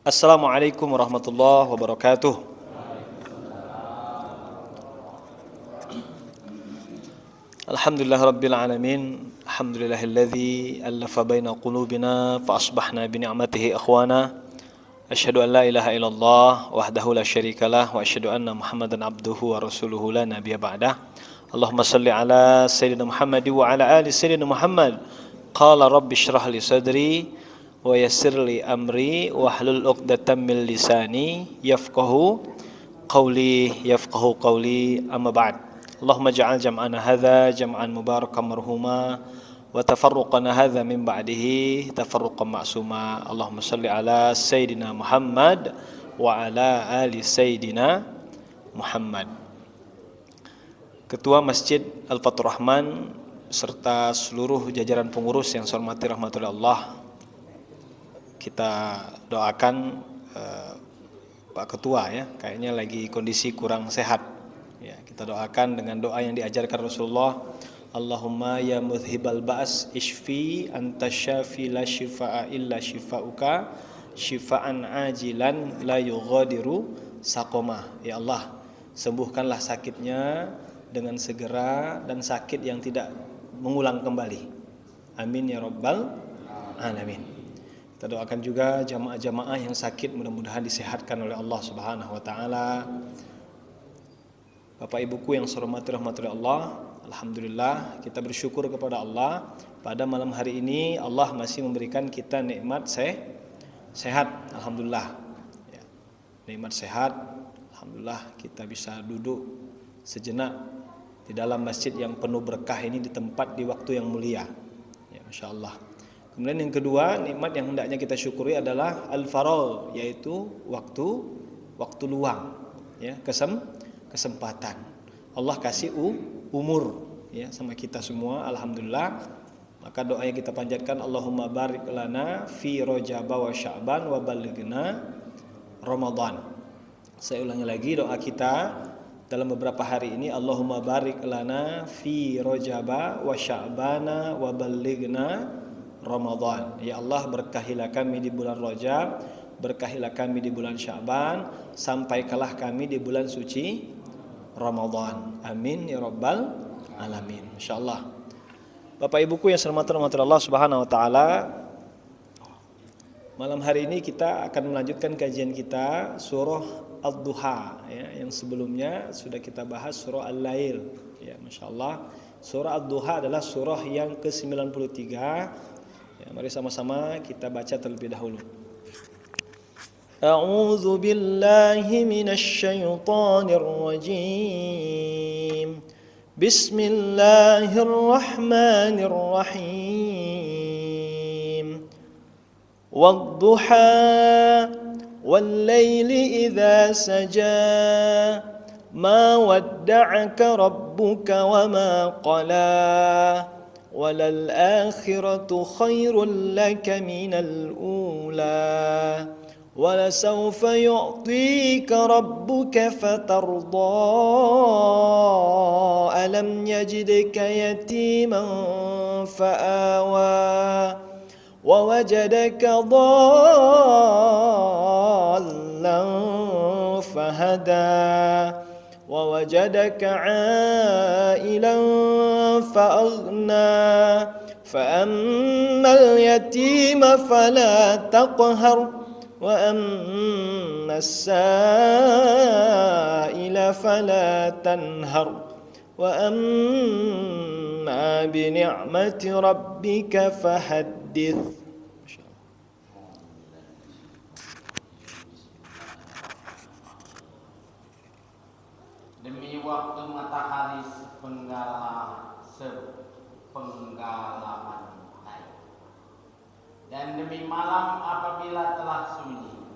Assalamualaikum warahmatullahi wabarakatuh. Alhamdulillah rabbil alamin. Alhamdulillahilladzi allafa baina qulubina fa asbahna bi ni'matihi akhwana. Asyhadu an la ilaha illallah wahdahu la syarikalah wa asyhadu anna Muhammadan abduhu wa rasuluhu la nabiyya ba'dah. Allahumma shalli ala sayyidina Muhammad wa ala ali sayyidina Muhammad. Qala rabbi shrah li sadri wa yassir li amri wahlul 'uqdatam min lisani yafqahu qawli amma ba'd. Allahumma ja'al jam'ana hadza jam'an mubarakan marhuma wa tafarruqana hadza min ba'dihi tafarruqan ma'suma. Allahumma shalli ala sayyidina Muhammad wa ala ali sayyidina Muhammad. Ketua Masjid Al-Fathur Rahman serta seluruh jajaran pengurus yang saya hormati rahmatullahi Allah, kita doakan Pak Ketua ya, kayaknya lagi kondisi kurang sehat. Ya, kita doakan dengan doa yang diajarkan Rasulullah. Allahumma ya mudhibal ba's ishfi anta syafi la shifaa illa shifauka shifaan ajilan la yughadiru saqoma. Ya Allah, sembuhkanlah sakitnya dengan segera dan sakit yang tidak mengulang kembali. Amin ya rabbal alamin. Kita doakan juga jamaah-jamaah yang sakit mudah-mudahan disehatkan oleh Allah Subhanahu wa taala. Bapak Ibuku yang saya hormati rahmatullahi Allah, alhamdulillah kita bersyukur kepada Allah pada malam hari ini Allah masih memberikan kita nikmat sehat, alhamdulillah. Ya, nikmat sehat, alhamdulillah kita bisa duduk sejenak di dalam masjid yang penuh berkah ini di tempat di waktu yang mulia. Ya, Masya Allah. Kemudian yang kedua, nikmat yang hendaknya kita syukuri adalah al-faragh, yaitu waktu luang, ya, kesempatan. Allah kasih umur ya sama kita semua, alhamdulillah. Maka doa yang kita panjatkan, Allahumma barik lana fi Rajab wa Sya'ban wa ballighna Ramadan. Saya ulangi lagi doa kita dalam beberapa hari ini, Allahumma barik lana fi Rajab wa Sya'ban wa ballighna Ramadan. Ya Allah, berkahilah kami di bulan Rajab, berkahilah kami di bulan Sya'ban, sampaikanlah kami di bulan suci Ramadan. Amin ya rabbal alamin. Insyaallah. Bapak Ibuku yang saya hormati Allah Subhanahu wa taala, malam hari ini kita akan melanjutkan kajian kita surah Ad-Duha ya, yang sebelumnya sudah kita bahas surah Al-Lail ya, masyaallah. Surah Ad-Duha adalah surah yang ke-93. Ya, mari sama-sama kita baca terlebih dahulu. A'udzu billahi minasy syaithanir rajim. Bismillahirrahmanirrahim. Wad-duha wal-laili idza saja. Ma wadda'aka rabbuka wa ma qala. وَلَلْآخِرَةُ خَيْرٌ لَكَ مِنَ الْأُولَى وَلَسَوْفَ يُعْطِيكَ رَبُّكَ فَتَرْضَى أَلَمْ يَجِدْكَ يَتِيمًا فَآوَى وَوَجَدَكَ ضَالًّا فَهَدَى وَوَجَدَكَ عَائِلًا فَأَغْنَى فَأَمَّا الْيَتِيمَ فَلَا تَقْهَرْ وَأَمَّا السَّائِلَ فَلَا تَنْهَرْ وَأَمَّا بِنِعْمَةِ رَبِّكَ فَحَدِّثْ. Demi waktu matahari sepenggalaman hari, dan demi malam apabila telah sunyi,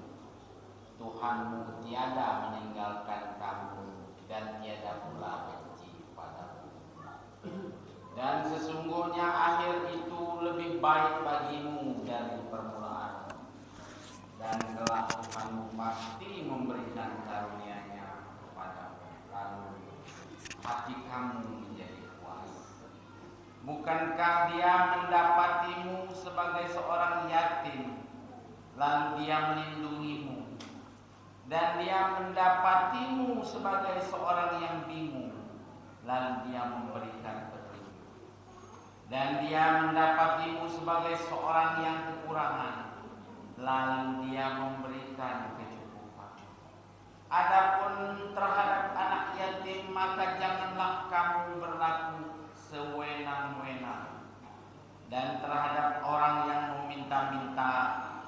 Tuhanmu tiada meninggalkan kamu dan tiada pula benci padamu. Dan sesungguhnya akhir itu lebih baik bagimu dari permulaan, dan kelak Tuhanmu pasti memberikan karunia-Nya kepadamu, lalu hati kamu menjadi puas. Bukankah Dia mendapatimu sebagai seorang yatim, lalu dia melindungimu, dan dia mendapatimu sebagai seorang yang bingung, lalu dia memberikan petunjuk, dan dia mendapatimu sebagai seorang yang kekurangan, lalu dia memberikan kecukupan. Adapun terhadap anak yatim, maka janganlah kamu berlaku sewenang-wenang, dan terhadap orang yang meminta-minta,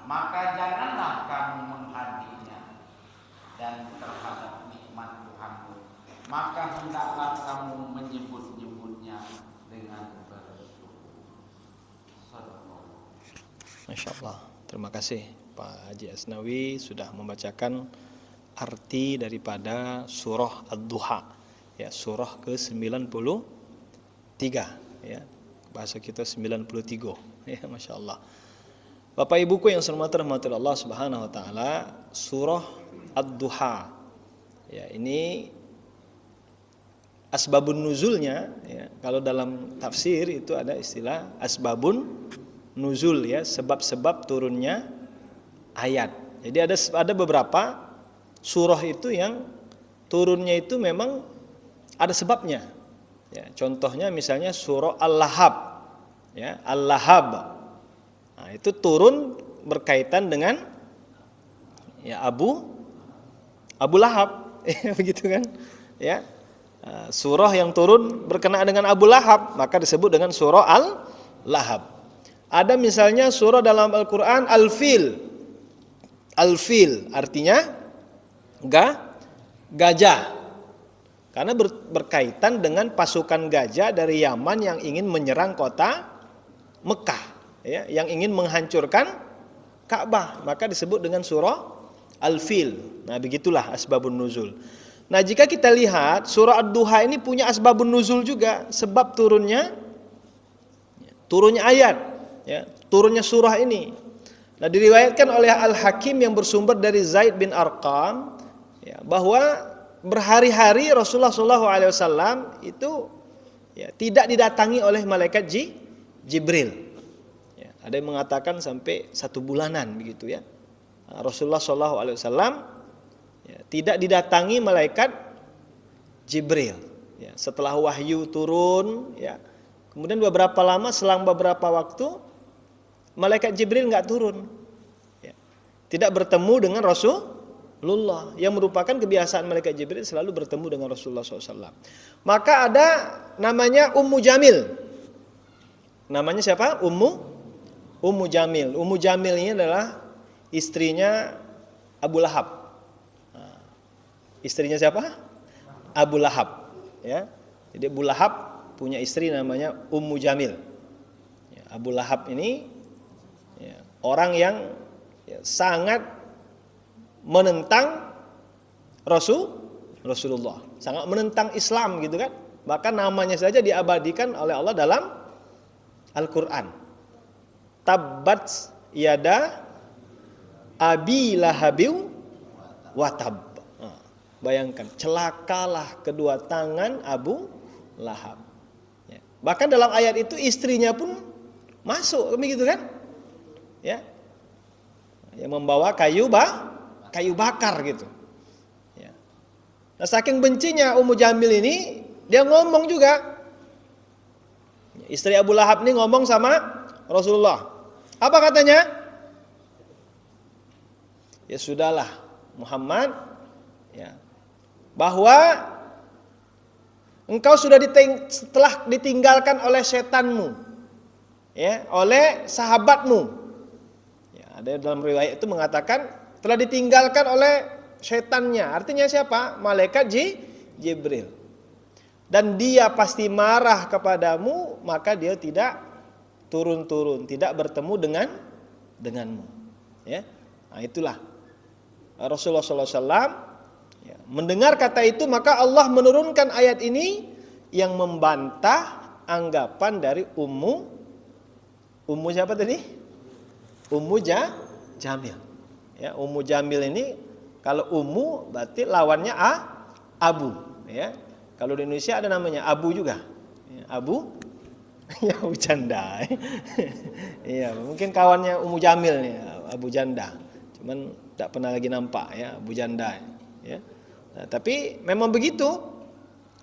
maka janganlah kamu menghadiahnya, dan terhadap nikmat Tuhanmu, maka hendaklah kamu menyebut-nyebutnya dengan bersyukur. Masya Allah. Terima kasih Pak Haji Asnawi sudah membacakan arti daripada surah Ad-Duha, ya, surah ke-93, ya. Bahasa kita 93, ya, Masya Allah. Bapak Ibuku yang saya hormati Allah Subhanahu wa taala, surah Ad-Duha, ya, ini asbabun nuzulnya, ya, kalau dalam tafsir itu ada istilah asbabun nuzul, ya, sebab-sebab turunnya ayat. Jadi ada beberapa surah itu yang turunnya itu memang ada sebabnya. Ya, contohnya misalnya surah Al-Lahab, ya, Al-Lahab. Nah, itu turun berkaitan dengan, ya, Abu Lahab, begitu kan? Ya, surah yang turun berkenaan dengan Abu Lahab maka disebut dengan surah Al-Lahab. Ada misalnya surah dalam Al-Quran Al-Fil. Al-Fil artinya gajah. Karena berkaitan dengan pasukan gajah dari Yaman yang ingin menyerang kota Mekah, ya, yang ingin menghancurkan Ka'bah, maka disebut dengan surah Al-Fil. Nah, begitulah asbabun nuzul. Nah, jika kita lihat surah Ad-Duha ini punya asbabun nuzul juga, sebab turunnya ayat, ya, turunnya surah ini. Nah, diriwayatkan oleh Al-Hakim yang bersumber dari Zaid bin Arqam, ya, bahwa berhari-hari Rasulullah SAW itu, ya, tidak didatangi oleh malaikat Jibril. Ya, ada yang mengatakan sampai 1 bulanan begitu, ya. Rasulullah SAW, ya, tidak didatangi malaikat Jibril. Ya, setelah wahyu turun, ya, kemudian beberapa lama, selang beberapa waktu, malaikat Jibril nggak turun, ya, tidak bertemu dengan Rasulullah, yang merupakan kebiasaan malaikat Jibril selalu bertemu dengan Rasulullah SAW. Maka ada namanya Ummu Jamil. Namanya siapa? Ummu Jamil. Ummu Jamil ini adalah istrinya Abu Lahab. Nah, istrinya siapa? Abu Lahab. Ya. Jadi Abu Lahab punya istri namanya Ummu Jamil. Ya, Abu Lahab ini, ya, orang yang, ya, sangat menentang Rasulullah, sangat menentang Islam gitu kan. Bahkan namanya saja diabadikan oleh Allah dalam Al-Quran. Tabbat yada abi lahabiu watab. Nah, bayangkan, celakalah kedua tangan Abu Lahab. Ya. Bahkan dalam ayat itu istrinya pun masuk, begitu kan? Ya, yang membawa kayu bakar gitu. Ya. Nah, saking bencinya Ummu Jamil ini, dia ngomong juga. Istri Abu Lahab ini ngomong sama Rasulullah. Apa katanya? Ya sudahlah Muhammad, ya, bahwa engkau sudah setelah ditinggalkan oleh setanmu, ya, oleh sahabatmu. Ya, ada dalam riwayat itu mengatakan telah ditinggalkan oleh setannya. Artinya siapa? Malaikat Jibril. Dan dia pasti marah kepadamu, maka dia tidak turun-turun, tidak bertemu denganmu. Ya. Nah, itulah Rasulullah SAW, ya, mendengar kata itu, maka Allah menurunkan ayat ini yang membantah anggapan dari Ummu siapa tadi? Ummu Jamil. Ya, Ummu Jamil ini, kalau Ummu berarti lawannya Abu, ya. Kalau di Indonesia ada namanya Abu juga, ya, Abu, ya, bercanda. Iya, mungkin kawannya Ummu Jamil nih, Abu Janda. Cuman tidak pernah lagi nampak ya Abu Janda ya. Nah, tapi memang begitu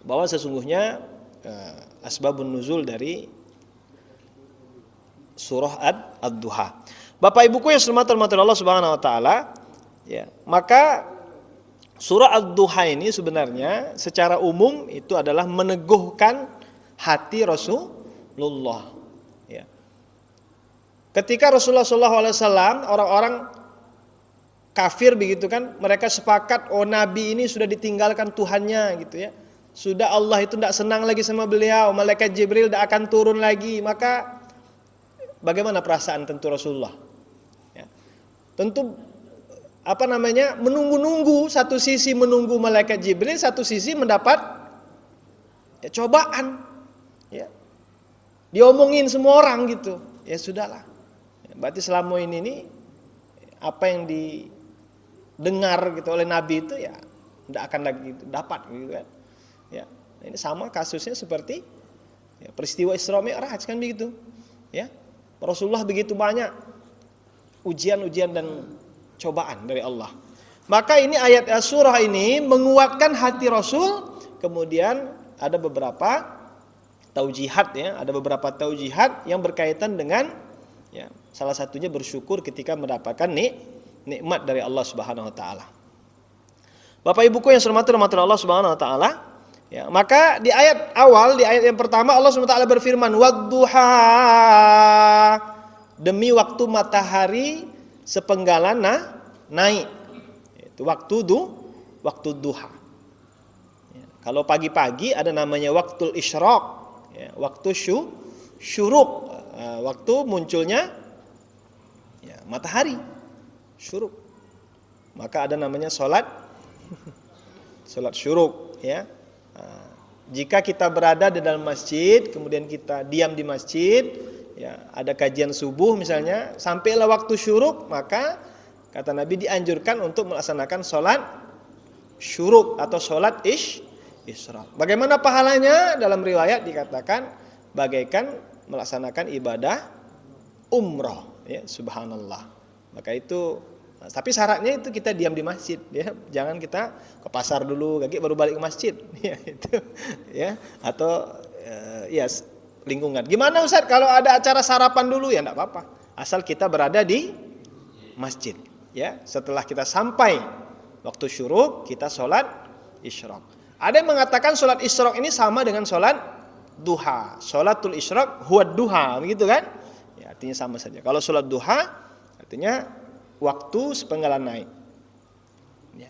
bahwa sesungguhnya asbabun nuzul dari surah Ad-Duha. Bapak Ibuku yang dirahmati Allah Subhanahu wa taala, ya. Maka surah Ad-Duha ini sebenarnya secara umum itu adalah meneguhkan hati Rasulullah, ya. Ketika Rasulullah SAW, orang-orang kafir begitu kan, mereka sepakat, oh Nabi ini sudah ditinggalkan Tuhannya gitu ya. Sudah Allah itu tidak senang lagi sama beliau, malaikat Jibril tidak akan turun lagi. Maka bagaimana perasaan tentu Rasulullah? Ya. Tentu menunggu-nunggu, satu sisi menunggu malaikat Jibril, satu sisi mendapat ya, cobaan. Ya. Diomongin semua orang gitu. Ya sudahlah. Ya, berarti selama ini apa yang didengar gitu oleh Nabi itu ya tidak akan lagi dapat gitu kan. Ya, ini sama kasusnya seperti ya, peristiwa Isra Mi'raj kan begitu. Ya. Rasulullah begitu banyak ujian-ujian dan cobaan dari Allah. Maka ini ayat surah ini menguatkan hati Rasul. Kemudian ada beberapa taujihat ya, ada beberapa taujihat yang berkaitan dengan ya, salah satunya bersyukur ketika mendapatkan nikmat dari Allah Subhanahu wa taala. Bapak Ibuku yang dirahmati Allah Subhanahu wa taala, ya, maka di ayat awal, di ayat yang pertama Allah Subhanahu wa taala berfirman wadduha, demi waktu matahari sepenggalan naik. Itu waktu duha. Ya, kalau pagi-pagi ada namanya waktul isyraq, ya, waktu syuruk, waktu munculnya ya, matahari syuruk. Maka ada namanya salat syuruk ya. Jika kita berada di dalam masjid, kemudian kita diam di masjid, ya, ada kajian subuh misalnya, sampailah waktu syuruk, maka kata Nabi dianjurkan untuk melaksanakan sholat syuruk atau sholat isyraq. Bagaimana pahalanya? Dalam riwayat dikatakan bagaikan melaksanakan ibadah umroh, ya, subhanallah. Maka itu, tapi syaratnya itu kita diam di masjid, ya, jangan kita ke pasar dulu, baru balik ke masjid, ya, itu, ya, atau ya lingkungan. Gimana Ustaz kalau ada acara sarapan dulu? Ya enggak apa-apa, asal kita berada di masjid, ya. Setelah kita sampai waktu syuruk, kita sholat isyraq. Ada yang mengatakan sholat isyraq ini sama dengan sholat duha. Sholatul isyraq huwa duha, begitu kan? Ya, artinya sama saja. Kalau sholat duha artinya waktu sepenggalan naik. Ya.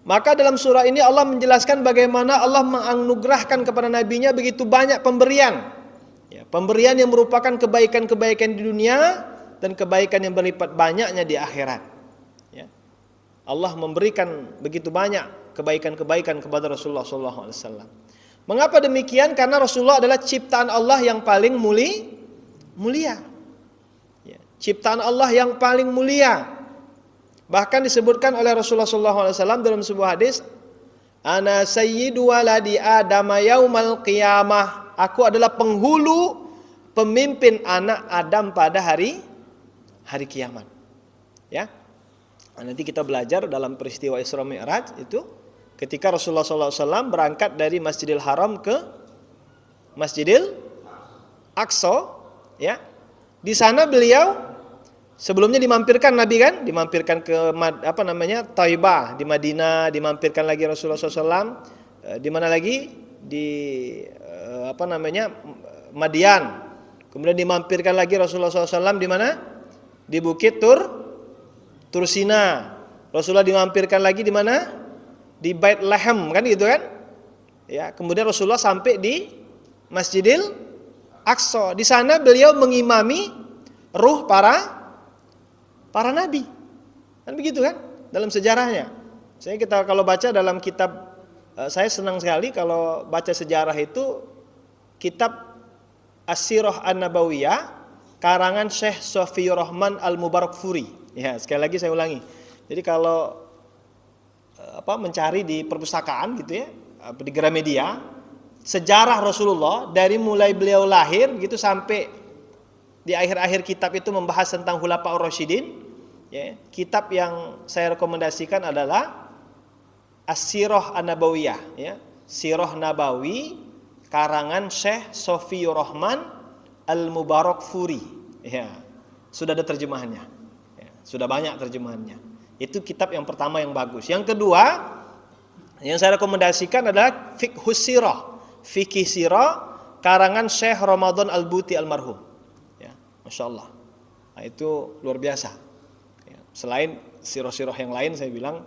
Maka dalam surah ini Allah menjelaskan bagaimana Allah menganugerahkan kepada nabinya begitu banyak pemberian. Ya, pemberian yang merupakan kebaikan-kebaikan di dunia dan kebaikan yang berlipat banyaknya di akhirat. Ya. Allah memberikan begitu banyak kebaikan-kebaikan kepada Rasulullah SAW. Mengapa demikian? Karena Rasulullah adalah ciptaan Allah yang paling mulia. Ya. Ciptaan Allah yang paling mulia. Bahkan disebutkan oleh Rasulullah SAW dalam sebuah hadis, Ana sayyidu waladi Adam yaumal qiyamah. Aku adalah penghulu pemimpin anak Adam pada hari kiamat. Ya. Nanti kita belajar dalam peristiwa Isra Mi'raj itu ketika Rasulullah SAW berangkat dari Masjidil Haram ke Masjidil Aqsa, ya. Di sana beliau sebelumnya dimampirkan Nabi kan, dimampirkan ke Thaibah di Madinah, dimampirkan lagi Rasulullah SAW di mana lagi di Madian. Kemudian dimampirkan lagi Rasulullah SAW di mana? Di Bukit Tursina. Rasulullah dimampirkan lagi di mana? Di Bait Lahem kan gitu kan? Ya, kemudian Rasulullah sampai di Masjidil Aqsa. Di sana beliau mengimami ruh para nabi. Kan begitu kan? Dalam sejarahnya. Saya kita kalau baca dalam kitab, saya senang sekali kalau baca sejarah itu kitab As-Sirah An-Nabawiyah karangan Syekh Sofiyur Rahman Al-Mubarakfuri. Ya, sekali lagi saya ulangi. Jadi kalau mencari di perpustakaan gitu ya, di Gramedia, sejarah Rasulullah dari mulai beliau lahir gitu sampai di akhir-akhir kitab itu membahas tentang Khulafaur Rasyidin, ya, kitab yang saya rekomendasikan adalah As-Sirah An-Nabawiyah, ya. Sirah Nabawi karangan Syekh Sofiyur Rahman Al-Mubarakfuri. Ya, sudah ada terjemahannya. Ya, sudah banyak terjemahannya. Itu kitab yang pertama yang bagus. Yang kedua, yang saya rekomendasikan adalah Fiqhus Sirah, Fikih Sirah karangan Syekh Ramadan Al-Buti almarhum. Ya, Masya Allah. Nah, itu luar biasa. Ya, selain sirah-sirah yang lain, saya bilang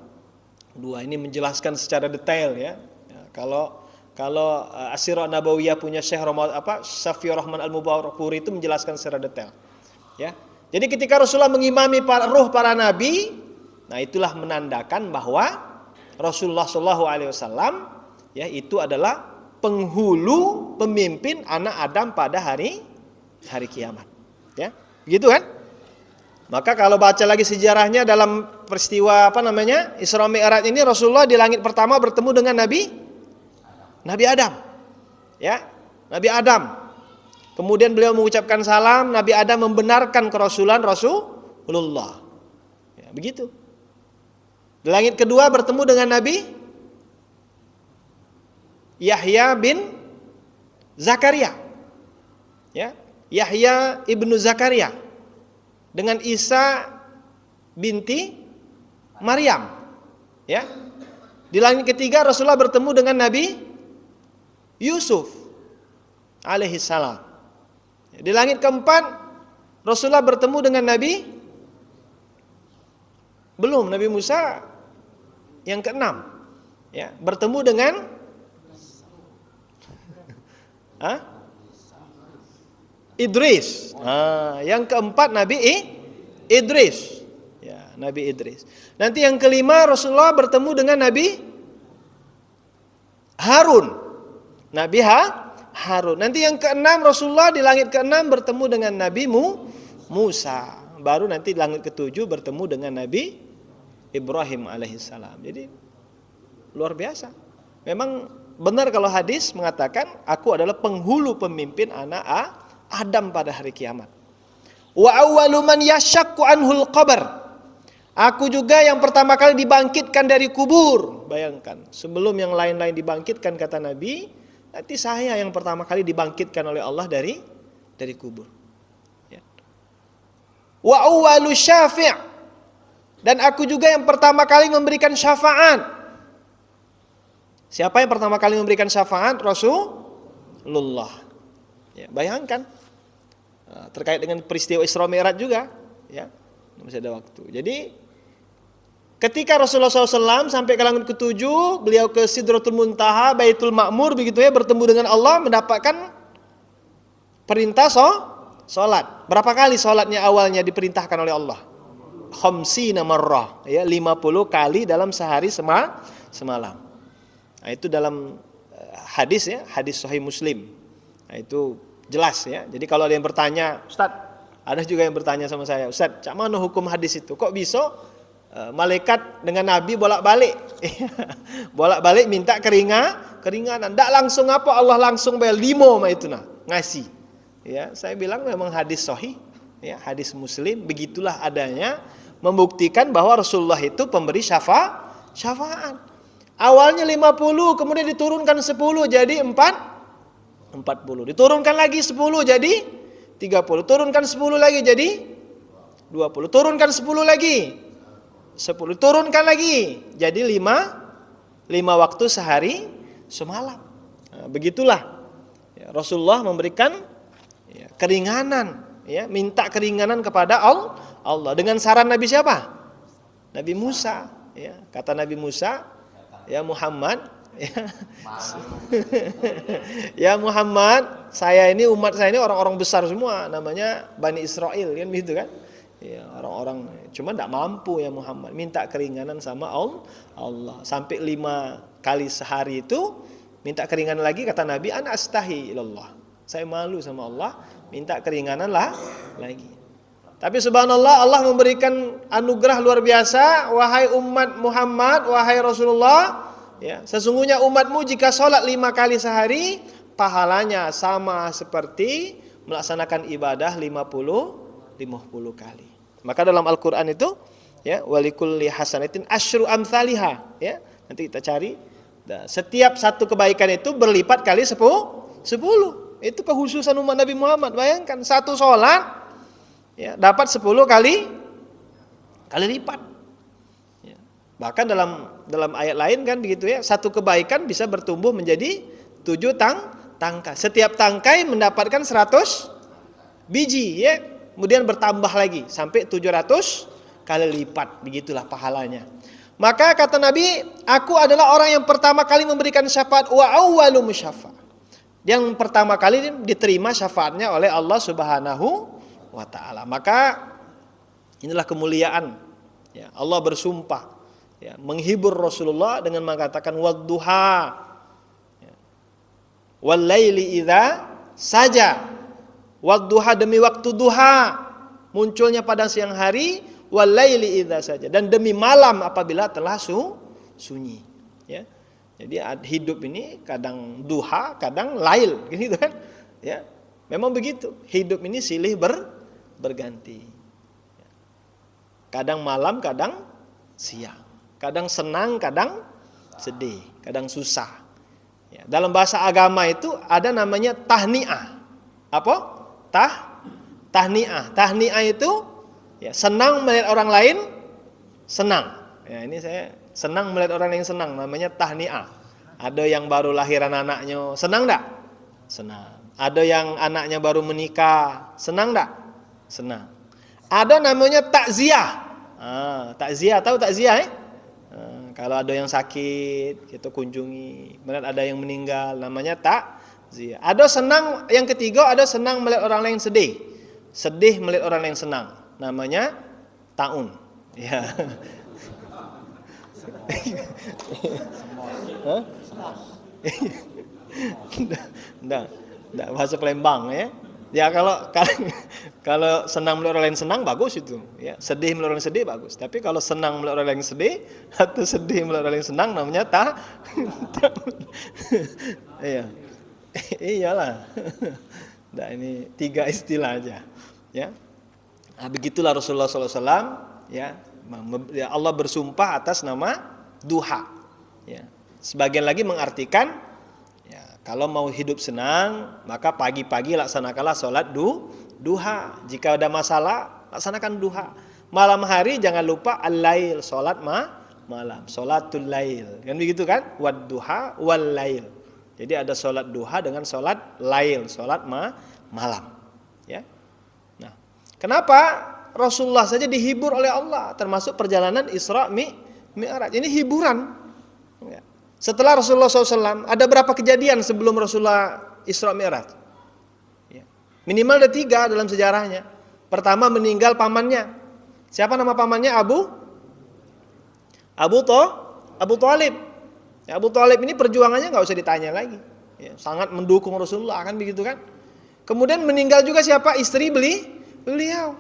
dua ini menjelaskan secara detail, ya. Ya, kalau As-Sirah Nabawiyah punya Syekh Safiyur Rahman Al-Mubarakfuri itu menjelaskan secara detail. Ya. Jadi ketika Rasulullah mengimami para nabi, nah itulah menandakan bahwa Rasulullah SAW ya itu adalah penghulu pemimpin anak Adam pada hari kiamat. Ya, begitu kan? Maka kalau baca lagi sejarahnya dalam peristiwa Isra Mi'raj ini, Rasulullah di langit pertama bertemu dengan Nabi Adam. Ya, Nabi Adam. Kemudian beliau mengucapkan salam, Nabi Adam membenarkan kerasulan Rasulullah. Ya, begitu. Di langit kedua bertemu dengan Nabi Yahya bin Zakaria. Ya, Yahya ibnu Zakaria dengan Isa binti Maryam. Ya. Di langit ketiga Rasulullah bertemu dengan Nabi Yusuf alaihi salam. Di langit keempat Rasulullah bertemu dengan Nabi Musa yang keenam. Ya, bertemu dengan Idris. Yang keempat Nabi Idris. Ya, Nabi Idris. Nanti yang kelima Rasulullah bertemu dengan Nabi Harun. Nabi Harun. Nanti yang keenam Rasulullah di langit keenam bertemu dengan Nabi Musa. Baru nanti di langit ketujuh bertemu dengan Nabi Ibrahim alaihissalam. Jadi luar biasa. Memang benar kalau hadis mengatakan aku adalah penghulu pemimpin anak Adam pada hari kiamat. Wa awwalu man yashaqqu anhul qabr. Aku juga yang pertama kali dibangkitkan dari kubur. Bayangkan, sebelum yang lain-lain dibangkitkan kata Nabi, nanti saya yang pertama kali dibangkitkan oleh Allah dari kubur. Ya. Wa awwalu syafi'. Dan aku juga yang pertama kali memberikan syafaat. Siapa yang pertama kali memberikan syafaat? Rasulullah. Ya, bayangkan terkait dengan peristiwa Isra Mi'raj juga, ya, masih ada waktu. Jadi ketika Rasulullah SAW sampai ke langit ketujuh, beliau ke Sidratul Muntaha, Baitul Ma'mur, begitu ya, bertemu dengan Allah, mendapatkan perintah sholat. Berapa kali sholatnya awalnya diperintahkan oleh Allah? Khamsina marrah, ya, 50 kali dalam sehari semalam. Nah, itu dalam hadis, ya, hadis Sahih Muslim. Nah, itu jelas, ya. Jadi kalau ada yang bertanya, Ustaz, ada juga yang bertanya sama saya, Ustaz, cak mana hukum hadis itu? Kok bisa malaikat dengan Nabi bolak-balik? Bolak-balik minta keringanan. Ndak langsung apa Allah langsung bayar 5 mah itu ngasih. Ya, saya bilang memang hadis sahih, ya, hadis Muslim begitulah adanya, membuktikan bahwa Rasulullah itu pemberi syafaat. Awalnya 50, kemudian diturunkan 10 jadi 40. Diturunkan lagi 10 jadi 30. Turunkan 10 lagi jadi 20. Turunkan 10 lagi 10. Turunkan lagi jadi 5 waktu sehari semalam. Nah, begitulah, ya, Rasulullah memberikan, ya, keringanan, ya, minta keringanan kepada Allah dengan saran Nabi siapa? Nabi Musa, ya. Kata Nabi Musa, ya Muhammad, ya, ya Muhammad, umat saya ini orang-orang besar semua, namanya Bani Israel, kan gitu kan? Ya, orang-orang cuma tidak mampu, ya Muhammad, minta keringanan sama Allah. Sampai 5 kali sehari itu minta keringanan lagi, kata Nabi, ana astahi ilallah. Saya malu sama Allah, minta keringanan lagi. Tapi subhanallah, Allah memberikan anugerah luar biasa. Wahai umat Muhammad, wahai Rasulullah, ya, sesungguhnya umatmu jika sholat 5 kali sehari, pahalanya sama seperti melaksanakan ibadah 50 kali. Maka dalam Al-Quran itu ya, walikulli hasanatin asyru amsalihha, ya. Nanti kita cari. Nah, setiap satu kebaikan itu berlipat kali 10. Itu kekhususan umat Nabi Muhammad. Bayangkan satu sholat ya, dapat 10 kali lipat. Ya. Bahkan dalam ayat lain kan begitu ya, satu kebaikan bisa bertumbuh menjadi 7 tangkai. Setiap tangkai mendapatkan 100 biji ya. Kemudian bertambah lagi sampai 700 kali lipat. Begitulah pahalanya. Maka kata Nabi, aku adalah orang yang pertama kali memberikan syafaat wa awwalu musyafa'. Yang pertama kali diterima syafaatnya oleh Allah Subhanahu wa taala. Maka inilah kemuliaan ya, Allah bersumpah ya, menghibur Rasulullah dengan mengatakan wadduha ya, wal laili idza saja. Wadduha demi waktu duha munculnya pada siang hari, wal laili idza saja, dan demi malam apabila telah sunyi ya. Jadi hidup ini kadang duha, kadang lail gitu kan ya. Memang begitu. Hidup ini silih berganti. Kadang malam, kadang siang. Kadang senang, kadang sedih, kadang susah. Ya, dalam bahasa agama itu ada namanya tahniah. Apa? Tahniah. Tahniah itu ya, senang melihat orang lain senang. Ya, ini saya senang melihat orang yang senang, namanya tahniah. Ada yang baru lahiran anaknya, senang enggak? Senang. Ada yang anaknya baru menikah, senang enggak? Senang. Ada namanya takziah. Takziah, tahu takziah? Kalau ada yang sakit, kita kunjungi. Melihat ada yang meninggal, namanya takziah. Ada senang, yang ketiga ada senang melihat orang lain sedih. Sedih melihat orang lain senang, namanya taun. Ya. Enggak bahasa Palembang ya. Ya kalau senang melihat orang lain senang bagus itu ya. Sedih melihat orang lain sedih bagus. Tapi kalau senang melihat orang lain sedih atau sedih melihat orang lain senang namanya iya. Iyalah. Nah, ini 3 istilah aja ya. Nah, begitulah Rasulullah SAW ya. Allah bersumpah atas nama duha ya. Sebagian lagi mengartikan ya, kalau mau hidup senang maka pagi-pagi laksanakanlah sholat duha. Jika ada masalah laksanakan duha. Malam hari jangan lupa al-lail, sholat malam, sholatul lail kan begitu kan, wad duha wal lail. Jadi ada sholat duha dengan sholat lail, sholat malam ya. Nah, kenapa Rasulullah saja dihibur oleh Allah, termasuk perjalanan Isra Mi'raj. Ini hiburan. Setelah Rasulullah SAW, ada berapa kejadian sebelum Rasulullah Isra Mi'raj? Minimal ada 3 dalam sejarahnya. Pertama meninggal pamannya. Siapa nama pamannya? Abu Thalib. Ya, Abu Thalib ini perjuangannya nggak usah ditanya lagi. Ya, sangat mendukung Rasulullah kan begitu kan. Kemudian meninggal juga siapa? Istri beliau.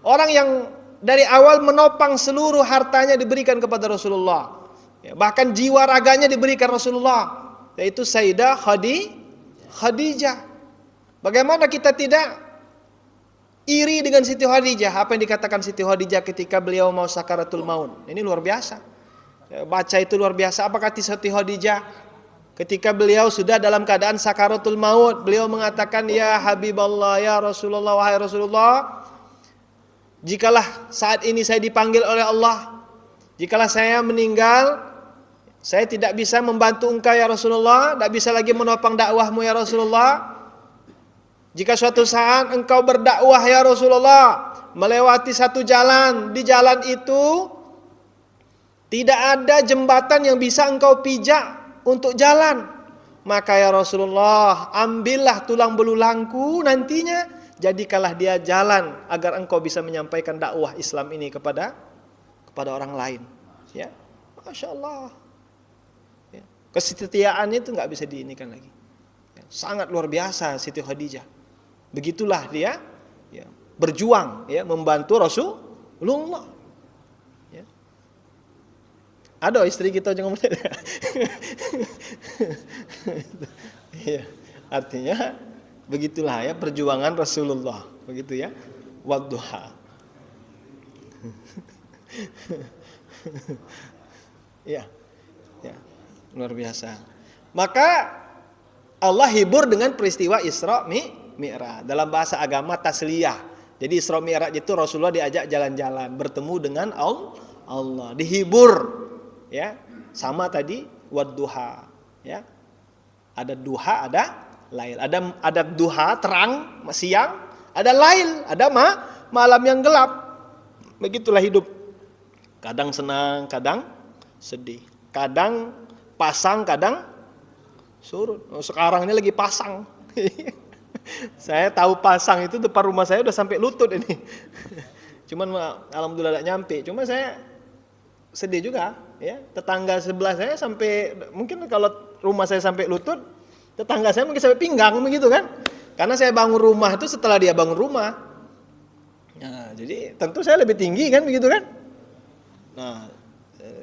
Orang yang dari awal menopang seluruh hartanya diberikan kepada Rasulullah. Ya, bahkan jiwa raganya diberikan Rasulullah, yaitu Sayyidah Khadijah. Bagaimana kita tidak iri dengan Siti Khadijah? Apa yang dikatakan Siti Khadijah ketika beliau mau sakaratul maut? Ini luar biasa. Ya, baca itu luar biasa. Apa kata Siti Khadijah? Ketika beliau sudah dalam keadaan sakaratul maut, beliau mengatakan, ya Habiballah, ya Rasulullah, wahai Rasulullah, jikalah saat ini saya dipanggil oleh Allah, jikalah saya meninggal, saya tidak bisa membantu engkau ya Rasulullah, tidak bisa lagi menopang dakwahmu ya Rasulullah. Jika suatu saat engkau berdakwah ya Rasulullah, melewati satu jalan, di jalan itu tidak ada jembatan yang bisa engkau pijak untuk jalan, maka ya Rasulullah, ambillah tulang belulangku nantinya, jadikanlah dia jalan agar engkau bisa menyampaikan dakwah Islam ini kepada orang lain. Ya, Masya Allah. Ya. Kesetiaannya itu nggak bisa diinikan lagi. Ya. Sangat luar biasa Siti Khadijah. Begitulah dia ya, berjuang ya, membantu Rasulullah. Ya. Ada istri kita jangan ya, artinya begitulah ya perjuangan Rasulullah, begitu ya. Wadduha. Ya, ya, luar biasa. Maka Allah hibur dengan peristiwa Isra Mi'raj. Dalam bahasa agama tasliyah. Jadi Isra Mi'raj itu Rasulullah diajak jalan-jalan, bertemu dengan Allah, dihibur. Ya, sama tadi wadduha. Ya, ada duha, ada lail. Ada duha terang siang, ada lail, ada malam yang gelap. Begitulah hidup. Kadang senang, kadang sedih. Kadang pasang, kadang surut. Sekarang ini lagi pasang. Saya tahu pasang itu depan rumah saya udah sampai lutut ini. Cuman alhamdulillah tidak nyampe. Cuma saya sedih juga, ya. Tetangga sebelah saya sampai, mungkin kalau rumah saya sampai lutut, tetangga saya mungkin sampai pinggang begitu kan. Karena saya bangun rumah itu setelah dia bangun rumah. Nah, jadi tentu saya lebih tinggi kan begitu kan. Nah,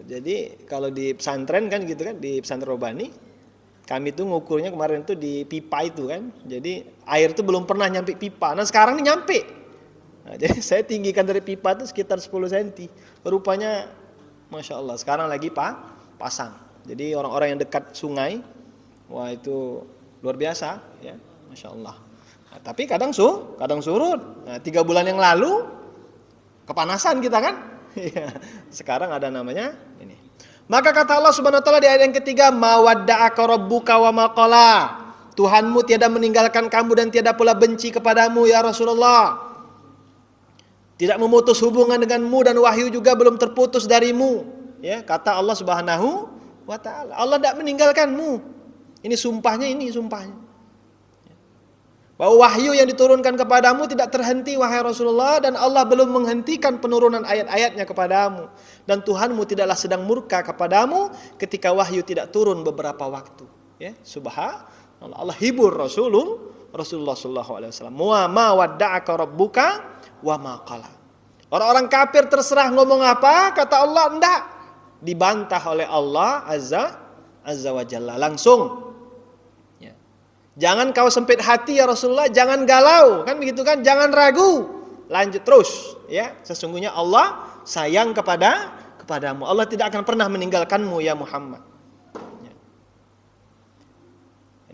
jadi kalau di pesantren kan gitu kan, di pesantren Robani, kami tuh ngukurnya kemarin tuh di pipa itu kan. Jadi air tuh belum pernah nyampe pipa. Nah, sekarang ini nyampe. Nah, jadi saya tinggikan dari pipa tuh sekitar 10 cm. Rupanya Masya Allah, sekarang lagi pasang. Jadi orang-orang yang dekat sungai, wah itu luar biasa, ya, Masya Allah. Nah, tapi kadang surut. Nah, 3 bulan yang lalu kepanasan kita kan. Sekarang ada namanya ini. Maka kata Allah Subhanahu wa taala di ayat yang ketiga, mawadda'aka rabbuka wa ma qala. Tuhanmu tiada meninggalkan kamu dan tiada pula benci kepadamu ya Rasulullah. Tidak memutus hubungan denganmu dan wahyu juga belum terputus darimu. Ya, kata Allah Subhanahu wa taala. Allah tidak meninggalkanmu. Ini sumpahnya. Bahwa wahyu yang diturunkan kepadamu tidak terhenti wahai Rasulullah, dan Allah belum menghentikan penurunan ayat-ayatnya kepadamu. Dan Tuhanmu tidaklah sedang murka kepadamu ketika wahyu tidak turun beberapa waktu. Ya, subhanallah. Allah hibur Rasulullah sallallahu alaihi wasallam. Wa ma wadda'aka rabbuka wa ma qala. Orang-orang kafir terserah ngomong apa, kata Allah enggak. Dibantah oleh Allah azza wa jalla langsung. Ya. Jangan kau sempit hati ya Rasulullah, jangan galau, kan begitu kan? Jangan ragu. Lanjut terus, ya. Sesungguhnya Allah sayang kepadamu. Allah tidak akan pernah meninggalkanmu ya Muhammad. Ya.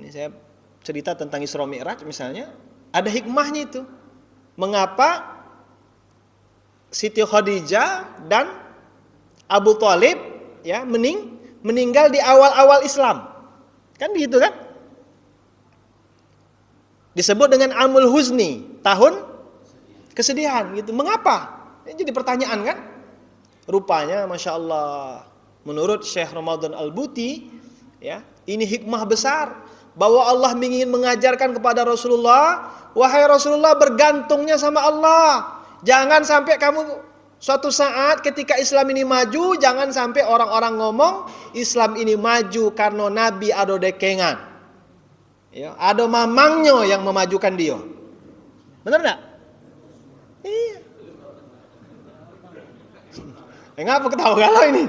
Ini saya cerita tentang Isra Mi'raj misalnya, ada hikmahnya itu. Mengapa Siti Khadijah dan Abu Thalib ya meninggal di awal-awal Islam. Kan begitu kan? Disebut dengan Amul Huzni, tahun kesedihan gitu. Mengapa? Ini jadi pertanyaan kan? Rupanya Masya Allah, menurut Syekh Ramadan Al-Buti ya, ini hikmah besar bahwa Allah ingin mengajarkan kepada Rasulullah, wahai Rasulullah, bergantungnya sama Allah. Jangan sampai kamu suatu saat ketika Islam ini maju, jangan sampai orang-orang ngomong Islam ini maju karena Nabi ada dekengan. Ya, ada mamangnya yang memajukan dia. Benar enggak? Iya. Ngapa ketawa galau ini?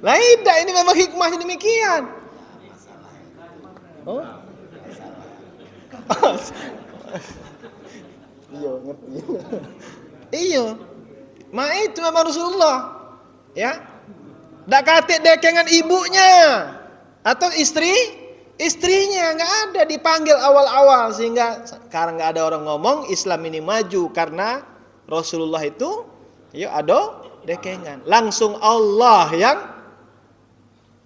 Lah tidak, ini memang hikmahnya demikian. Oh? Iya, ngerti. Iya. Ma itu memang Rasulullah. Ya. Ndak katik dekengan ibunya atau istrinya, enggak ada, dipanggil awal-awal sehingga sekarang enggak ada orang ngomong Islam ini maju karena Rasulullah itu ya ada dekengan. Langsung Allah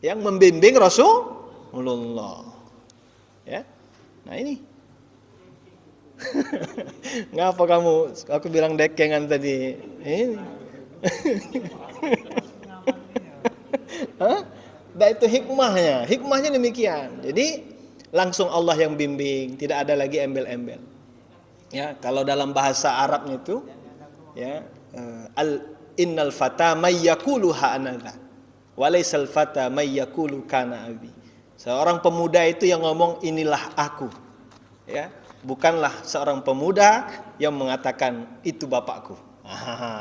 yang membimbing Rasulullah. Ya. Nah ini. Ngapa kamu? Aku bilang dekengan tadi. Ini. Hah? Nah, itu hikmahnya. Hikmahnya demikian. Jadi langsung Allah yang bimbing, tidak ada lagi embel-embel. Ya, kalau dalam bahasa Arabnya itu ya innal fata may yaqulu ha'anadha wa laysal fata may yaqulu kana abi. Seorang pemuda itu yang ngomong inilah aku. Ya. Bukanlah seorang pemuda yang mengatakan itu bapakku.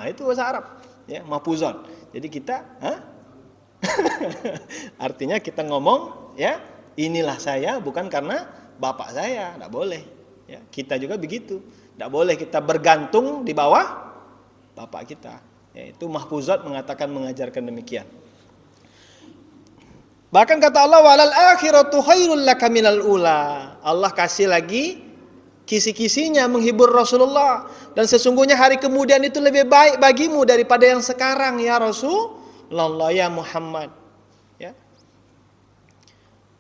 Itu bahasa Arab, ya, mafuzon. Jadi kita, artinya kita ngomong, ya, inilah saya bukan karena bapak saya, tidak boleh. Ya, kita juga begitu, tidak boleh kita bergantung di bawah bapak kita. Yaitu mahfuzat mengatakan mengajarkan demikian. Bahkan kata Allah, walal akhiratu khairul laka minal ula. Allah kasih lagi kisi-kisinya menghibur Rasulullah, dan sesungguhnya hari kemudian itu lebih baik bagimu daripada yang sekarang ya Rasulullah ya Muhammad. Ya.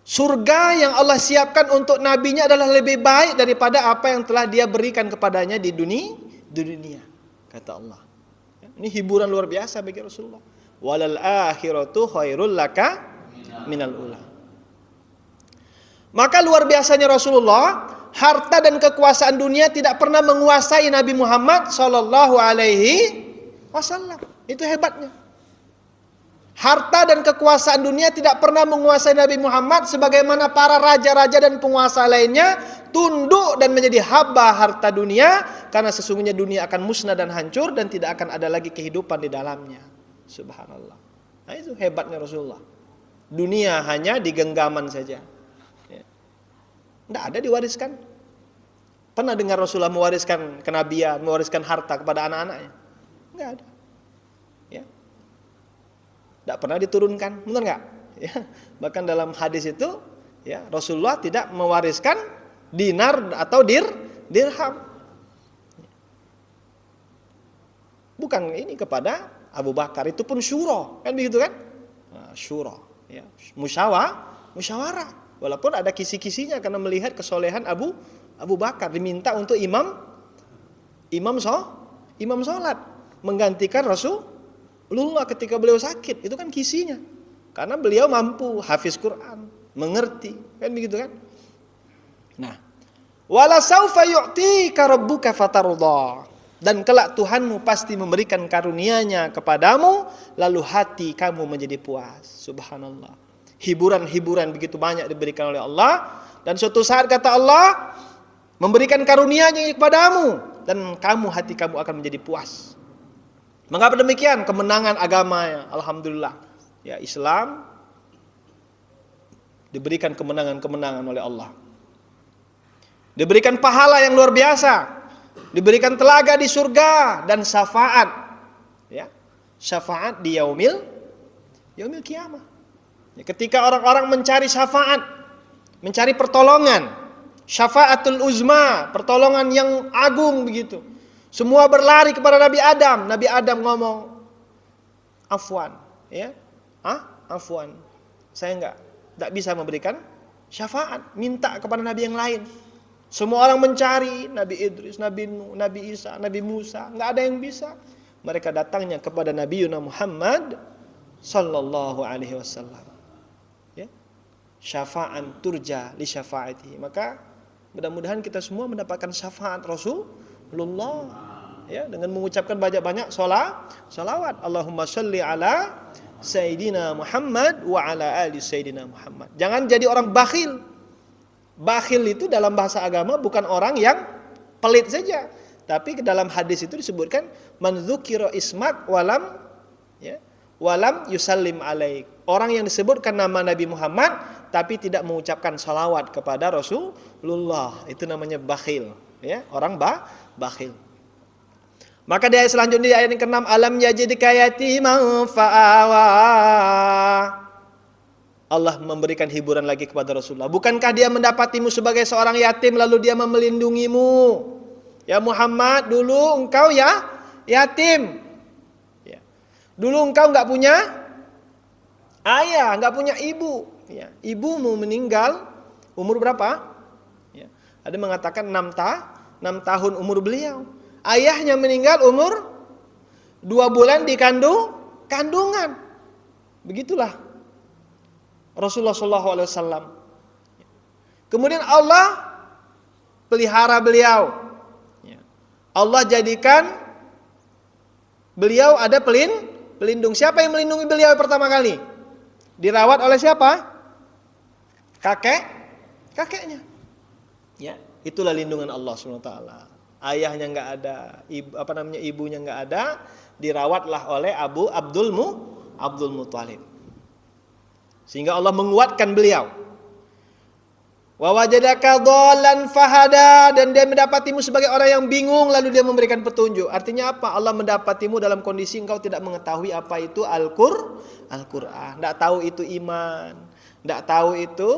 Surga yang Allah siapkan untuk nabinya adalah lebih baik daripada apa yang telah dia berikan kepadanya di dunia, kata Allah. Ini hiburan luar biasa bagi Rasulullah. Walal akhiratu khairul laka minal ula. Maka luar biasanya Rasulullah, harta dan kekuasaan dunia tidak pernah menguasai Nabi Muhammad sallallahu alaihi wasallam. Itu hebatnya. Harta dan kekuasaan dunia tidak pernah menguasai Nabi Muhammad, sebagaimana para raja-raja dan penguasa lainnya tunduk dan menjadi hamba harta dunia, karena sesungguhnya dunia akan musnah dan hancur dan tidak akan ada lagi kehidupan di dalamnya. Subhanallah. Nah, itu hebatnya Rasulullah. Dunia hanya di genggaman saja. Tidak ada diwariskan. Pernah dengar Rasulullah mewariskan kenabian, mewariskan harta kepada anak-anaknya? Enggak ada. Ya. Tidak pernah diturunkan, benar nggak? Ya. Bahkan dalam hadis itu, ya, Rasulullah tidak mewariskan dinar atau dirham. Bukan ini kepada Abu Bakar, itu pun syura, kan begitu kan? Nah, syura, ya. Musyawarah. Walaupun ada kisi-kisinya karena melihat kesolehan Abu Bakar, diminta untuk imam sholat, menggantikan Rasulullah ketika beliau sakit. Itu kan kisinya, karena beliau mampu hafiz Quran, mengerti, kan begitu kan? Nah, wala saufa yu'tika rabbuka fatarudha. Dan kelak Tuhanmu pasti memberikan karunia-Nya kepadamu, lalu hati kamu menjadi puas. Subhanallah. Hiburan-hiburan begitu banyak diberikan oleh Allah, dan suatu saat kata Allah memberikan karunia-Nya kepadamu, dan hati kamu akan menjadi puas. Mengapa demikian? Kemenangan agamanya, alhamdulillah. Ya, Islam diberikan kemenangan-kemenangan oleh Allah. Diberikan pahala yang luar biasa, diberikan telaga di surga dan syafaat. Ya, syafaat di yaumil kiamah. Ya, ketika orang-orang mencari syafaat, mencari pertolongan, syafaatul uzma, pertolongan yang agung begitu. Semua berlari kepada Nabi Adam. Nabi Adam ngomong, afwan, ya, afwan, saya enggak bisa memberikan syafaat, minta kepada Nabi yang lain. Semua orang mencari Nabi Idris, Nabi Nuh, Nabi Isa, Nabi Musa, enggak ada yang bisa. Mereka datangnya kepada Nabi Muhammad sallallahu alaihi wasallam. Ya. Syafa'an turja li syafaatihi. Maka mudah-mudahan kita semua mendapatkan syafaat Rasulullah, ya, dengan mengucapkan banyak-banyak salawat. Allahumma sholli ala Sayyidina Muhammad wa ala ali Sayyidina Muhammad. Jangan jadi orang bakhil. Bakhil itu dalam bahasa agama bukan orang yang pelit saja, tapi dalam hadis itu disebutkan man dzukira ismak walam yusallim alaik. Orang yang disebutkan nama Nabi Muhammad tapi tidak mengucapkan salawat kepada Rasulullah, itu namanya bakhil, ya, orang bakhil. Maka di ayat selanjutnya, di ayat yang ke-6, alam yajidka yatiman fa'awa. Allah memberikan hiburan lagi kepada Rasulullah. Bukankah dia mendapatimu sebagai seorang yatim lalu dia melindungimu? Ya Muhammad, dulu engkau ya yatim. Ya. Dulu engkau enggak punya ayah, enggak punya ibu. Ya. Ibumu meninggal umur berapa? Ya. Ada mengatakan 6 tahun umur beliau. Ayahnya meninggal umur 2 bulan di kandungan. Begitulah Rasulullah SAW. Kemudian Allah pelihara beliau. Allah jadikan beliau ada pelindung. Siapa yang melindungi beliau pertama kali? Dirawat oleh siapa? Kakeknya. Ya, itulah lindungan Allah SWT. Ayahnya nggak ada, ibunya nggak ada, dirawatlah oleh Abdul Muthalib. Sehingga Allah menguatkan beliau. Wa wajadaka dhallan fahada, dan dia mendapatimu sebagai orang yang bingung lalu dia memberikan petunjuk. Artinya apa? Allah mendapatimu dalam kondisi engkau tidak mengetahui apa itu Al-Qur'an, tidak tahu itu iman, tidak tahu itu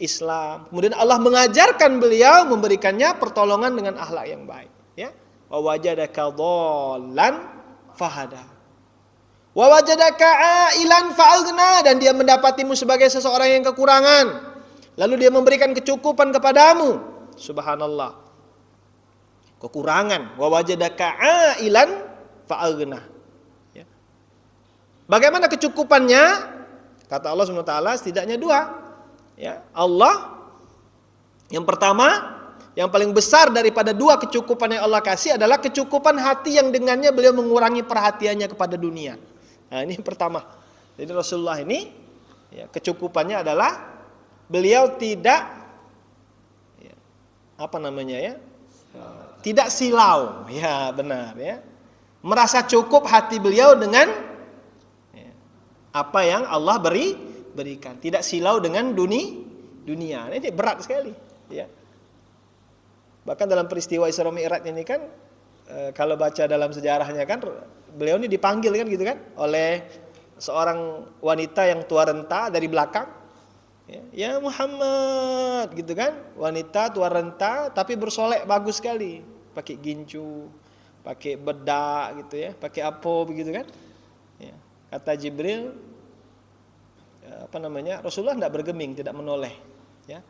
Islam. Kemudian Allah mengajarkan beliau, memberikannya pertolongan dengan akhlak yang baik, ya. Wa wajadaka dhallan fahada. Wa wajadaka ailan fa'aghna, dan dia mendapatimu sebagai seseorang yang kekurangan, lalu dia memberikan kecukupan kepadamu. Subhanallah. Kekurangan. Wa wajadaka ailan fa'aghna. Ya. Bagaimana kecukupannya? Kata Allah SWT setidaknya dua. Ya, Allah yang pertama, yang paling besar daripada dua kecukupan yang Allah kasih adalah kecukupan hati yang dengannya beliau mengurangi perhatiannya kepada dunia. Nah, ini yang pertama. Jadi Rasulullah ini, ya, kecukupannya adalah beliau tidak, ya, tidak silau, ya benar, ya, merasa cukup hati beliau dengan, ya, apa yang Allah berikan, tidak silau dengan dunia. Ini berat sekali, ya. Bahkan dalam peristiwa Isra Mi'raj ini kan, kalau baca dalam sejarahnya kan, beliau ini dipanggil kan gitu kan oleh seorang wanita yang tua renta dari belakang. Ya Muhammad gitu kan, wanita tua renta tapi bersolek bagus sekali, pakai gincu, pakai bedak gitu ya, pakai apa begitu kan. Ya, kata Jibril, Rasulullah tidak bergeming, tidak menoleh. Ya,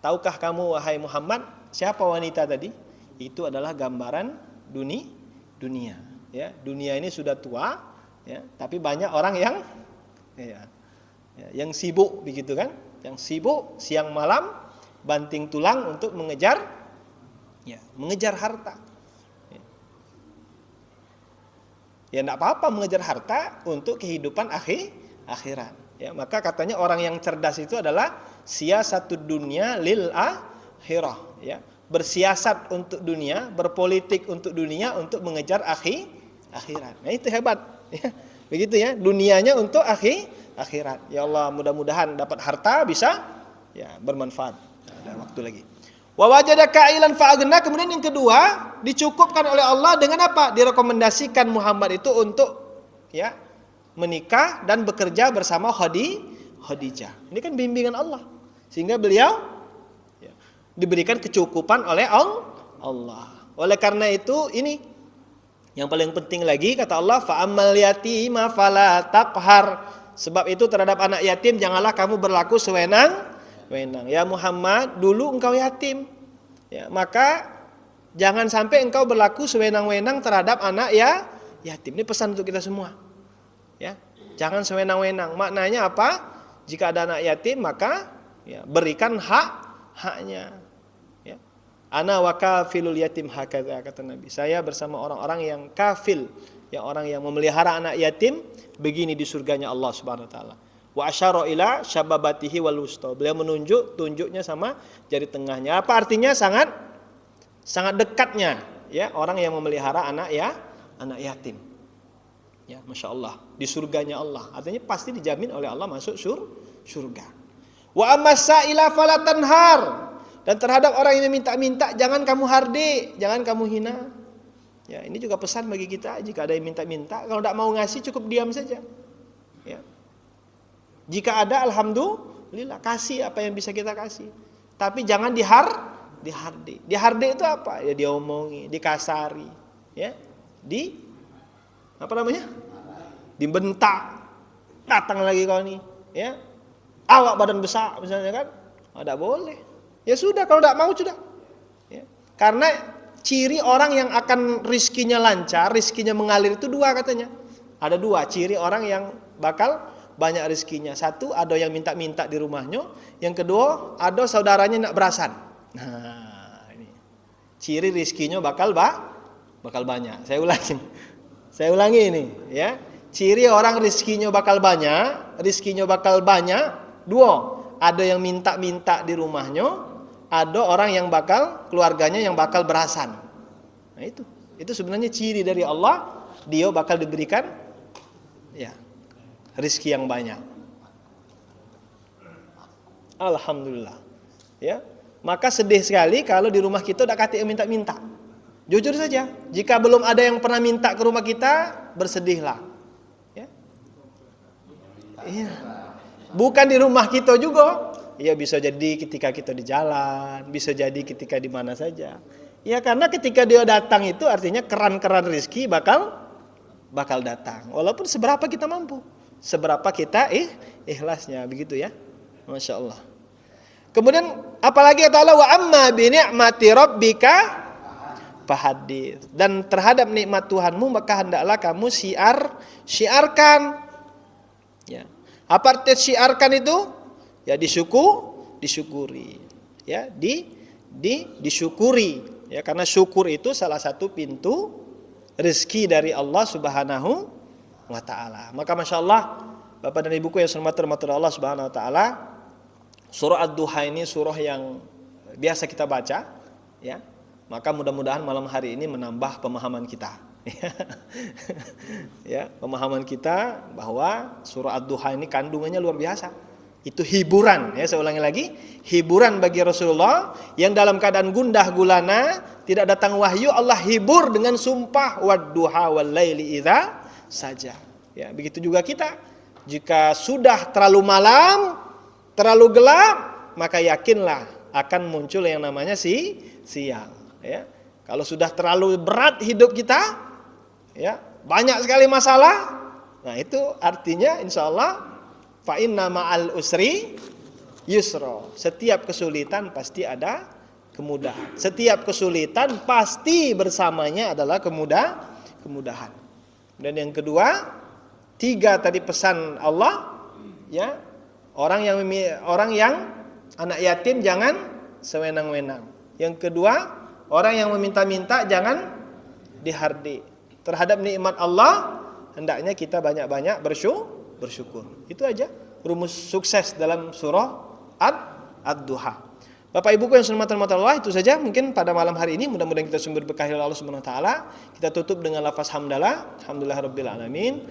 tahukah kamu wahai Muhammad siapa wanita tadi? Itu adalah gambaran dunia. Ya, dunia ini sudah tua, ya, tapi banyak orang yang, ya, yang sibuk begitu kan. Yang sibuk siang malam banting tulang untuk mengejar harta. Ya enggak apa-apa mengejar harta untuk kehidupan akhirat. Ya, maka katanya orang yang cerdas itu adalah siasatud dunya lil akhirah, ya. Bersiasat untuk dunia, berpolitik untuk dunia untuk mengejar akhirat. Nah, itu hebat, ya. Begitu ya, dunianya untuk akhirat. Ya Allah, mudah-mudahan dapat harta bisa, ya, bermanfaat. Ada waktu lagi. Wa wajadaka ailan fa'aghna, kemudian yang kedua dicukupkan oleh Allah dengan apa? Direkomendasikan Muhammad itu untuk, ya, menikah dan bekerja bersama Khadijah. Ini kan bimbingan Allah. Sehingga beliau, ya, diberikan kecukupan oleh Allah. Oleh karena itu ini yang paling penting lagi, kata Allah, fa ammal yatima fala taqhar. Sebab itu terhadap anak yatim janganlah kamu berlaku sewenang-wenang. Ya Muhammad, dulu engkau yatim, ya, maka jangan sampai engkau berlaku sewenang-wenang terhadap anak yatim. Ini pesan untuk kita semua, ya. Jangan sewenang-wenang. Maknanya apa? Jika ada anak yatim maka, ya, berikan haknya. Ya. Ana wa kafilul yatim hakadha, kata Nabi. Saya bersama orang-orang yang kafil, ya, orang yang memelihara anak yatim begini di surganya Allah Subhanahu wa taala. Wa asyara ila syababatihi wal wusta. Beliau tunjuknya sama jari tengahnya. Apa artinya? Sangat dekatnya, ya, orang yang memelihara anak yatim. Ya, Masya Allah, di surganya Allah. Artinya pasti dijamin oleh Allah masuk surga. Wa ammasaila fala tanhar. Dan terhadap orang yang minta-minta jangan kamu hardik, jangan kamu hina. Ya, ini juga pesan bagi kita. Jika ada yang minta-minta, kalau tidak mau ngasih cukup diam saja. Ya. Jika ada, alhamdulillah, kasih apa yang bisa kita kasih. Tapi jangan dihardik. Dihardik itu apa? Ya diomongi, dikasari, ya, dibentak. Datang lagi kau nih, ya. Awak badan besar misalnya kan, tidak boleh. Ya sudah, kalau tidak mau sudah. Ya. Karena ciri orang yang akan rizkinya lancar, rizkinya mengalir itu dua katanya. Ada dua ciri orang yang bakal banyak rizkinya. Satu, ada yang minta-minta di rumahnya. Yang kedua, ada saudaranya nak berasan. Nah, ini ciri rizkinya bakal banyak. Saya ulangi ini, ya. Ciri orang rizkinya bakal banyak, dua. Ada yang minta-minta di rumahnya, ada orang yang keluarganya yang bakal berasan. Nah, itu sebenarnya ciri dari Allah, dia bakal diberikan, ya, rezeki yang banyak. Alhamdulillah. Ya, maka sedih sekali kalau di rumah kita udah kati yang minta-minta. Jujur saja, jika belum ada yang pernah minta ke rumah kita, bersedihlah. Ya. Iya. Bukan di rumah kita juga. Ya bisa jadi ketika kita di jalan, bisa jadi ketika di mana saja. Ya karena ketika dia datang itu artinya keran-keran rezeki bakal datang. Walaupun seberapa kita mampu, seberapa kita ikhlasnya, begitu ya. Masya Allah. Kemudian apalagi kata Allah, wa amma bi ni'mati rabbika fahadits. Dan terhadap nikmat Tuhanmu maka hendaklah kamu syiarkan. Ya. Apa arti syiarkan itu? Ya disyukuri. Ya, disyukuri. Ya, karena syukur itu salah satu pintu rezeki dari Allah Subhanahu wa taala. Maka Masya Allah, Bapak dan Ibuku yang hormati Allah Subhanahu wa taala, surah Ad-Duha ini surah yang biasa kita baca, ya. Maka mudah-mudahan malam hari ini menambah pemahaman kita. Ya, pemahaman kita bahwa surah Ad-Duha ini kandungannya luar biasa. Itu hiburan, ya, saya ulangi lagi, hiburan bagi Rasulullah yang dalam keadaan gundah gulana, tidak datang wahyu, Allah hibur dengan sumpah wad-duha wal laili idza saja. Ya, begitu juga kita. Jika sudah terlalu malam, terlalu gelap, maka yakinlah akan muncul yang namanya siang. Ya, kalau sudah terlalu berat hidup kita, ya, banyak sekali masalah, nah itu artinya insya Allah fa inna ma'al usri yusra. Setiap kesulitan pasti ada kemudahan. Setiap kesulitan pasti bersamanya adalah kemudahan. Dan yang kedua, 3 tadi pesan Allah, ya, orang yang anak yatim jangan sewenang-wenang. Yang kedua, orang yang meminta-minta jangan dihardik. Terhadap nikmat Allah hendaknya kita banyak-banyak bersyukur. Itu aja rumus sukses dalam surah Ad-Duha. Bapak Ibuku yang hormati Allah, itu saja mungkin pada malam hari ini. Mudah-mudahan kita sumber berkah dari Allah Subhanahu wa taala. Kita tutup dengan lafaz hamdalah, alhamdulillahirabbil alamin.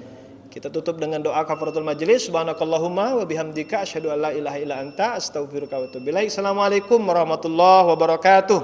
Kita tutup dengan doa kafaratul majelis. Subhanakallahumma wa bihamdika asyhadu an la ilaha illa anta astaghfiruka wa atubu ilaik. Assalamualaikum warahmatullahi wabarakatuh.